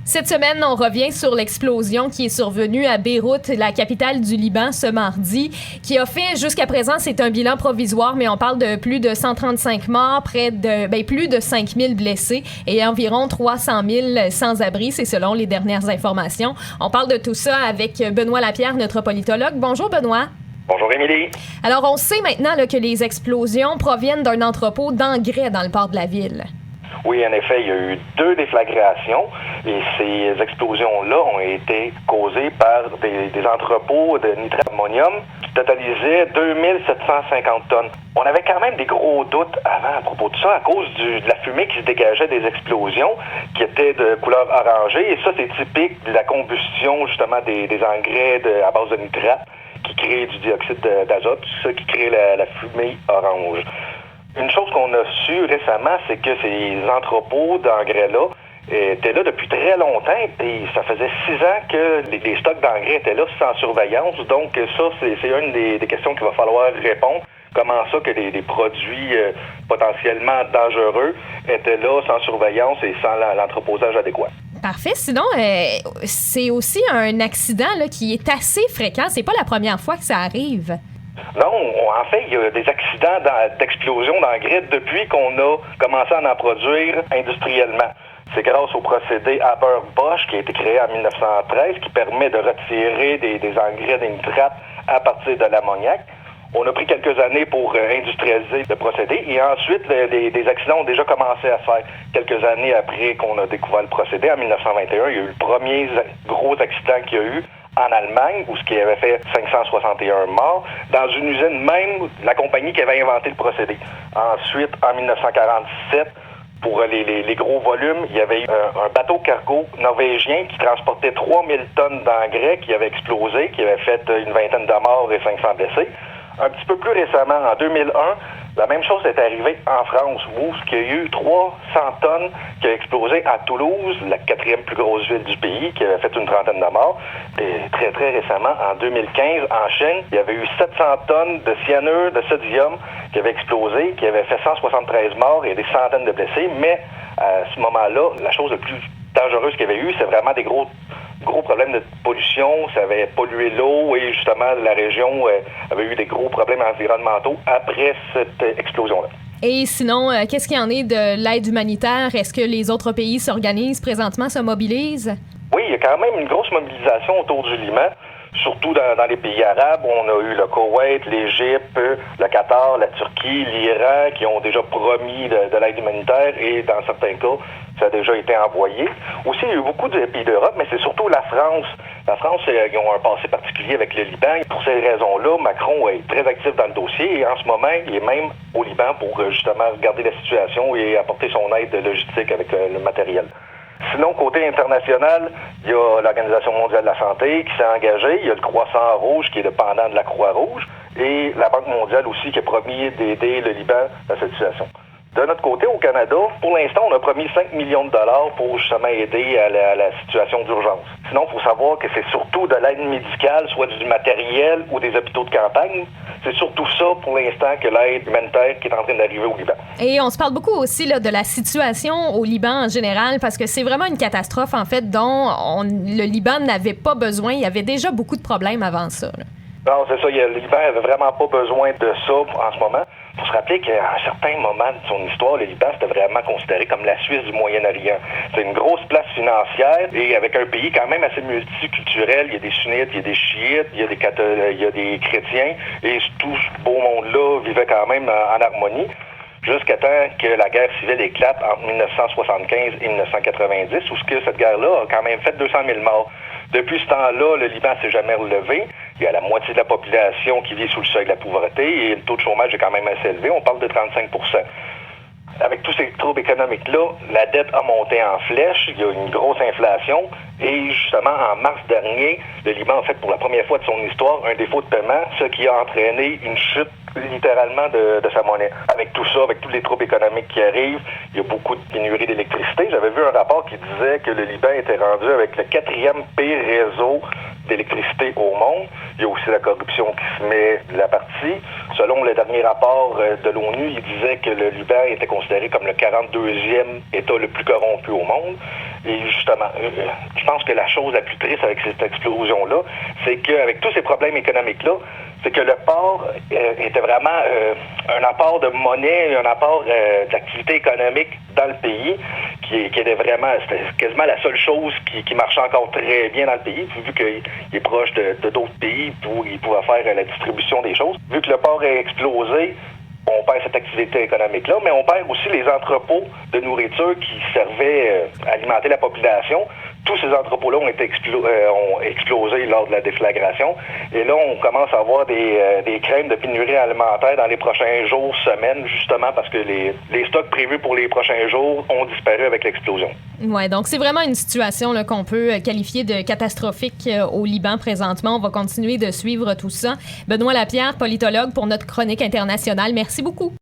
Cette semaine, on revient sur l'explosion qui est survenue à Beyrouth, la capitale du Liban, ce mardi, qui a fait, jusqu'à présent, c'est un bilan provisoire, mais on parle de plus de 135 morts, plus de 5 000 blessés et environ 300 000 sans-abri, c'est selon les dernières informations. On parle de tout ça avec Benoît Lapierre, notre politologue. Bonjour, Benoît. Bonjour, Émilie. Alors, on sait maintenant là, que les explosions proviennent d'un entrepôt d'engrais dans le port de la ville. Oui, en effet, il y a eu 2 déflagrations et ces explosions-là ont été causées par des entrepôts de nitrate d'ammonium qui totalisaient 2750 tonnes. On avait quand même des gros doutes avant à propos de ça à cause de la fumée qui se dégageait des explosions qui était de couleur orangée et ça, c'est typique de la combustion justement des engrais à base de nitrate qui crée du dioxyde d'azote, ça qui crée la fumée orange. Une chose qu'on a su récemment, c'est que ces entrepôts d'engrais-là étaient là depuis très longtemps et ça faisait 6 ans que les stocks d'engrais étaient là sans surveillance. Donc ça, c'est une des questions qu'il va falloir répondre. Comment ça que les produits potentiellement dangereux étaient là sans surveillance et sans l'entreposage adéquat? Parfait. Sinon, c'est aussi un accident là, qui est assez fréquent. C'est pas la première fois que ça arrive. Non, en fait, il y a des accidents d'explosion d'engrais depuis qu'on a commencé à en produire industriellement. C'est grâce au procédé Haber-Bosch qui a été créé en 1913 qui permet de retirer des engrais, des nitrates à partir de l'ammoniac. On a pris quelques années pour industrialiser le procédé et ensuite, des accidents ont déjà commencé à se faire. Quelques années après qu'on a découvert le procédé, en 1921, il y a eu le premier gros accident qu'il y a eu en Allemagne, où ce qui avait fait 561 morts, dans une usine même, la compagnie qui avait inventé le procédé. Ensuite, en 1947, pour les gros volumes, il y avait eu un bateau cargo norvégien qui transportait 3000 tonnes d'engrais qui avait explosé, qui avait fait une vingtaine de morts et 500 blessés. Un petit peu plus récemment, en 2001, la même chose est arrivée en France, où il y a eu 300 tonnes qui a explosé à Toulouse, la 4e plus grosse ville du pays, qui avait fait une trentaine de morts. Et très, très récemment, en 2015, en Chine, il y avait eu 700 tonnes de cyanure de sodium qui avait explosé, qui avait fait 173 morts et des centaines de blessés. Mais à ce moment-là, la chose la plus dangereuse qu'il y avait eu, c'est vraiment des gros problèmes de pollution, ça avait pollué l'eau et justement la région avait eu des gros problèmes environnementaux après cette explosion-là. Et sinon, qu'est-ce qu'il y en est de l'aide humanitaire? Est-ce que les autres pays s'organisent présentement, se mobilisent? Oui, il y a quand même une grosse mobilisation autour du Liban. Surtout dans les pays arabes, on a eu le Koweït, l'Égypte, le Qatar, la Turquie, l'Iran qui ont déjà promis de l'aide humanitaire et dans certains cas, ça a déjà été envoyé. Aussi, il y a eu beaucoup de pays d'Europe, mais c'est surtout la France. La France, ils ont un passé particulier avec le Liban. Pour ces raisons-là, Macron est très actif dans le dossier et en ce moment, il est même au Liban pour justement regarder la situation et apporter son aide logistique avec le matériel. Sinon, côté international, il y a l'Organisation mondiale de la santé qui s'est engagée. Il y a le Croissant Rouge qui est dépendant de la Croix-Rouge et la Banque mondiale aussi qui a promis d'aider le Liban dans cette situation. De notre côté, au Canada, pour l'instant, on a promis 5 millions de dollars pour justement aider à la situation d'urgence. Sinon, il faut savoir que c'est surtout de l'aide médicale, soit du matériel ou des hôpitaux de campagne. C'est surtout ça, pour l'instant, que l'aide humanitaire qui est en train d'arriver au Liban. Et on se parle beaucoup aussi là, de la situation au Liban en général, parce que c'est vraiment une catastrophe, en fait, dont le Liban n'avait pas besoin. Il y avait déjà beaucoup de problèmes avant ça. Là. Non, c'est ça. Le Liban n'avait vraiment pas besoin de ça en ce moment. Il faut se rappeler qu'à un certain moment de son histoire, le Liban, c'était vraiment considéré comme la Suisse du Moyen-Orient. C'est une grosse place financière et avec un pays quand même assez multiculturel. Il y a des sunnites, il y a des chiites, il y a des chrétiens et tout ce beau monde-là vivait quand même en harmonie. Jusqu'à temps que la guerre civile éclate entre 1975 et 1990, où cette guerre-là a quand même fait 200 000 morts. Depuis ce temps-là, le Liban s'est jamais relevé. Il y a la moitié de la population qui vit sous le seuil de la pauvreté et le taux de chômage est quand même assez élevé. On parle de 35 %. Avec tous ces troubles économiques-là, la dette a monté en flèche, il y a une grosse inflation et justement en mars dernier, le Liban a fait pour la première fois de son histoire un défaut de paiement, ce qui a entraîné une chute littéralement de sa monnaie. Avec tout ça, avec tous les troubles économiques qui arrivent, il y a beaucoup de pénurie d'électricité. J'avais vu un rapport qui disait que le Liban était rendu avec le 4e pire réseau d'électricité au monde. Il y a aussi la corruption qui se met de la partie. Selon le dernier rapport de l'ONU, il disait que le Liban était considéré comme le 42e État le plus corrompu au monde. Et justement, je pense que la chose la plus triste avec cette explosion-là, c'est qu'avec tous ces problèmes économiques-là, c'est que le port était vraiment un apport de monnaie, un apport d'activité économique dans le pays, qui était vraiment, c'était quasiment la seule chose qui marchait encore très bien dans le pays, vu qu'il est proche de d'autres pays où il pouvait faire la distribution des choses. Vu que le port a explosé, on perd cette activité économique-là, mais on perd aussi les entrepôts de nourriture qui servaient à alimenter la population. Tous ces entrepôts-là ont été ont explosé lors de la déflagration. Et là, on commence à avoir des craintes de pénurie alimentaire dans les prochains jours, semaines, justement parce que les stocks prévus pour les prochains jours ont disparu avec l'explosion. Oui, donc c'est vraiment une situation là, qu'on peut qualifier de catastrophique au Liban présentement. On va continuer de suivre tout ça. Benoît Lapierre, politologue pour notre chronique internationale. Merci beaucoup.